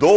2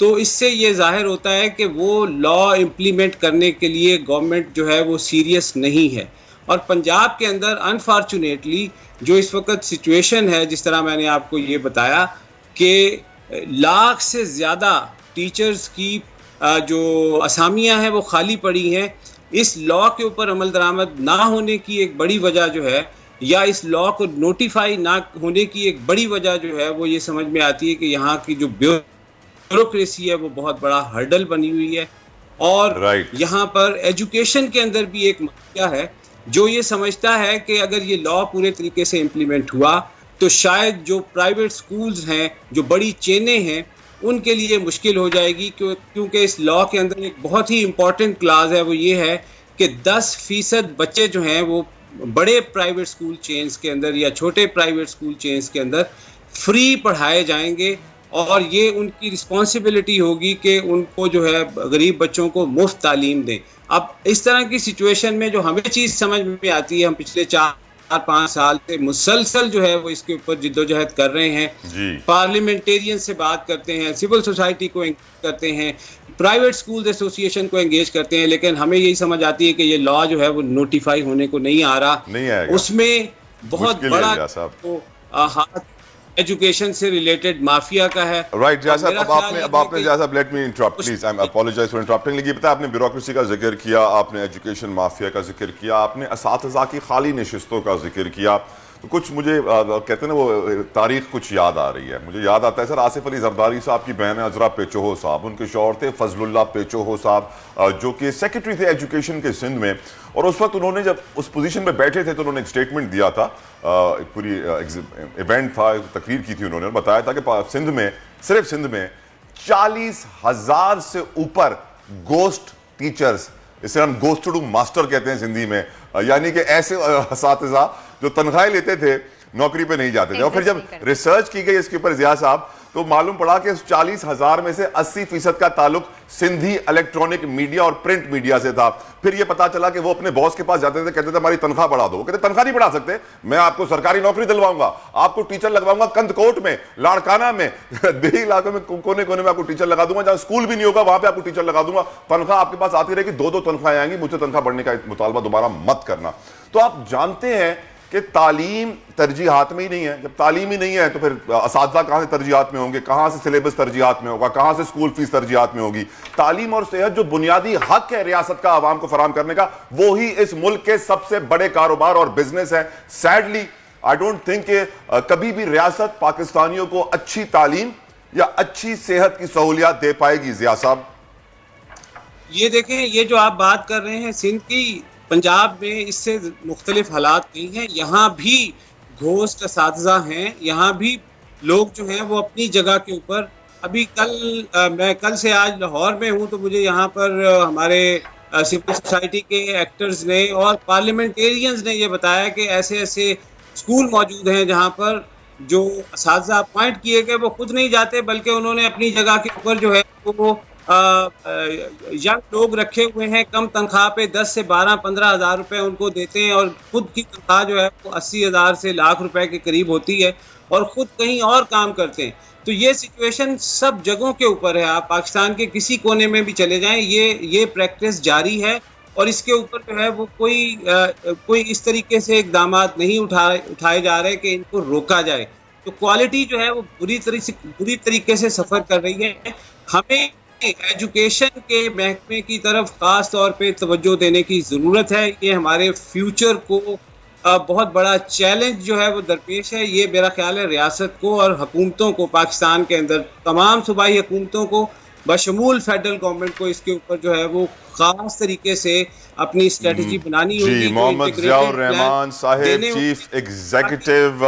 تو اس سے یہ ظاہر ہوتا ہے کہ وہ لا امپلیمنٹ کرنے کے لیے گورنمنٹ جو ہے وہ سیریس نہیں ہے. اور پنجاب کے اندر انفارچونیٹلی جو اس وقت سچویشن ہے، جس طرح میں نے آپ کو یہ بتایا کہ لاکھ سے زیادہ ٹیچرز کی جو اسامیاں ہیں وہ خالی پڑی ہیں. اس لا کے اوپر عمل درآمد نہ ہونے کی ایک بڑی وجہ جو ہے، یا اس لا کو نوٹیفائی نہ ہونے کی ایک بڑی وجہ جو ہے، وہ یہ سمجھ میں آتی ہے کہ یہاں کی جو بیوروکریسی ہے وہ بہت بڑا ہرڈل بنی ہوئی ہے. اور یہاں پر ایجوکیشن کے اندر بھی ایک مسئلہ ہے جو یہ سمجھتا ہے کہ اگر یہ لا پورے طریقے سے امپلیمنٹ ہوا تو شاید جو پرائیویٹ سکولز ہیں، جو بڑی چینیں ہیں، ان کے لیے مشکل ہو جائے گی، کیونکہ اس لا کے اندر ایک بہت ہی امپورٹنٹ کلاز ہے، وہ یہ ہے کہ 10% بچے جو ہیں وہ بڑے پرائیویٹ سکول چینز کے اندر یا چھوٹے پرائیویٹ سکول چینز کے اندر فری پڑھائے جائیں گے، اور یہ ان کی رسپانسبلٹی ہوگی کہ ان کو جو ہے غریب بچوں کو مفت تعلیم دیں. اب اس طرح کی سچویشن میں جو ہمیں چیز سمجھ میں آتی ہے، ہم پچھلے 4-5 سال سے مسلسل جو ہے وہ اس کے اوپر جدوجہد کر رہے ہیں، پارلیمنٹیرین سے بات کرتے ہیں، سول سوسائٹی کو انگیج کرتے ہیں، پرائیویٹ سکولز ایسوسی ایشن کو انگیج کرتے ہیں، لیکن ہمیں یہی سمجھ آتی ہے کہ یہ لا جو ہے وہ نوٹیفائی ہونے کو نہیں آ رہا. اس میں بہت بڑا ہاتھ ایجوکیشن سے ریلیٹڈ مافیا کا ہے. رائٹ جا صاحب، اب آپ نے جا صاحب let me interrupt please, I apologise for interrupting. لیکن پتہ آپ نے بیوروکریسی کا ذکر کیا، آپ نے ایجوکیشن مافیا کا ذکر کیا، آپ نے اساتذہ کی خالی نشستوں کا ذکر کیا. تو کچھ مجھے کہتے ہیں نا وہ تاریخ کچھ یاد آ رہی ہے. مجھے یاد آتا ہے سر آصف علی زرداری صاحب کی بہن عذرا پیچوہو صاحب، ان کے شوہر تھے فضل اللہ پیچوہو صاحب، جو کہ سیکرٹری تھے ایجوکیشن کے سندھ میں. اور اس وقت انہوں نے جب اس پوزیشن پہ بیٹھے تھے تو انہوں نے ایک سٹیٹمنٹ دیا تھا، ایک پوری ایونٹ تھا، تقریر کی تھی انہوں نے، بتایا تھا کہ سندھ میں، صرف سندھ میں 40,000 سے اوپر گوسٹ ٹیچرز، اسے ہم گوسٹ ٹو ماسٹر کہتے ہیں سندھی میں، یعنی کہ ایسے اساتذہ جو تنخواہیں لیتے تھے نوکری پہ نہیں جاتے تھے. اور پھر جب ریسرچ کی گئی اس کے اوپر ضیاء صاحب، تو معلوم پڑا کہ 40,000 میں سے 80% کا تعلق سندھی الیکٹرانک میڈیا اور پرنٹ میڈیا سے تھا. پھر یہ پتا چلا کہ وہ اپنے باس کے پاس جاتے تھے، کہتے تھے ہماری تنخواہ بڑھا دو. وہ کہتے تنخواہ نہیں بڑھا سکتے، میں آپ کو سرکاری نوکری دلواؤں گا، آپ کو ٹیچر لگواؤں گا کند کوٹ میں، لاڑکانہ میں، دیہی علاقوں میں کونے کونے میں آپ کو ٹیچر لگا دوں گا، جہاں اسکول بھی نہیں ہوگا وہاں پہ آپ کو ٹیچر لگا دوں گا. تنخواہ آپ کے پاس آتی رہے گی، 2 تنخواہیں آئیں گی، مجھ سے تنخواہ بڑھنے کا مطالبہ دوبارہ مت کرنا. تو آپ جانتے ہیں کہ تعلیم ترجیحات میں ہی نہیں ہے. جب تعلیم ہی نہیں ہے تو پھر اساتذہ کہاں سے ترجیحات میں ہوں گے، کہاں سے سلیبس ترجیحات میں ہوگا، کہاں سے اسکول فیس ترجیحات میں ہوگی. تعلیم اور صحت جو بنیادی حق ہے ریاست کا عوام کو فراہم کرنے کا، وہی اس ملک کے سب سے بڑے کاروبار اور بزنس ہے. سیڈلی آئی ڈونٹ تھنک کہ کبھی بھی ریاست پاکستانیوں کو اچھی تعلیم یا اچھی صحت کی سہولیات دے پائے گی. ضیاء صاحب یہ دیکھیں، یہ جو آپ بات کر رہے ہیں سندھ کی، پنجاب میں اس سے مختلف حالات نہیں ہیں. یہاں بھی گھوسٹ اساتذہ ہیں، یہاں بھی لوگ جو ہیں وہ اپنی جگہ کے اوپر. ابھی میں کل سے آج لاہور میں ہوں، تو مجھے یہاں پر ہمارے سول سوسائٹی کے ایکٹرز نے اور پارلیمنٹیرینز نے یہ بتایا کہ ایسے ایسے اسکول موجود ہیں جہاں پر جو اساتذہ اپوائنٹ کیے گئے وہ خود نہیں جاتے، بلکہ انہوں نے اپنی جگہ کے اوپر جو ہے وہ ینگ لوگ رکھے ہوئے ہیں، کم تنخواہ پہ 10 سے 12-15 ہزار روپے ان کو دیتے ہیں، اور خود کی تنخواہ جو ہے وہ 80,000 سے1,00,000 روپے کے قریب ہوتی ہے، اور خود کہیں اور کام کرتے ہیں. تو یہ سچویشن سب جگہوں کے اوپر ہے، آپ پاکستان کے کسی کونے میں بھی چلے جائیں، یہ پریکٹس جاری ہے. اور اس کے اوپر جو ہے وہ کوئی اس طریقے سے اقدامات نہیں اٹھائے جا رہے کہ ان کو روکا جائے. تو کوالٹی جو ہے وہ بری طریقے سے سفر کر رہی ہے. ہمیں ایجوکیشن کے محکمے کی طرف خاص طور پہ توجہ دینے کی ضرورت ہے. یہ ہمارے فیوچر کو بہت بڑا چیلنج جو ہے وہ درپیش ہے. یہ میرا خیال ہے ریاست کو اور حکومتوں کو، پاکستان کے اندر تمام صوبائی حکومتوں کو بشمول فیڈرل گورنمنٹ کو اس کے اوپر جو ہے وہ خاص طریقے سے اپنی اسٹریٹجی بنانی ہوگی. جی محمد ضیاء الرحمان صاحب، چیف ایگزیکٹو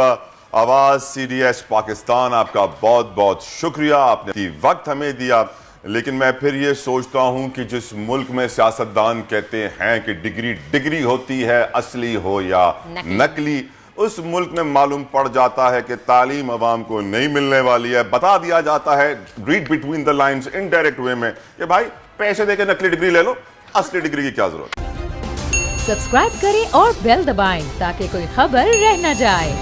آواز CDS پاکستان، آپ کا بہت بہت شکریہ، آپ نے وقت ہمیں دیا. لیکن میں پھر یہ سوچتا ہوں کہ جس ملک میں سیاستدان کہتے ہیں کہ ڈگری ہوتی ہے اصلی ہو یا نقلی، اس ملک میں معلوم پڑ جاتا ہے کہ تعلیم عوام کو نہیں ملنے والی ہے. بتا دیا جاتا ہے read between the lines indirect way میں کہ بھائی پیسے دے کے نقلی ڈگری لے لو، اصلی ڈگری کی کیا ضرورت. سبسکرائب کریں اور بیل دبائیں تاکہ کوئی خبر رہ نہ جائے.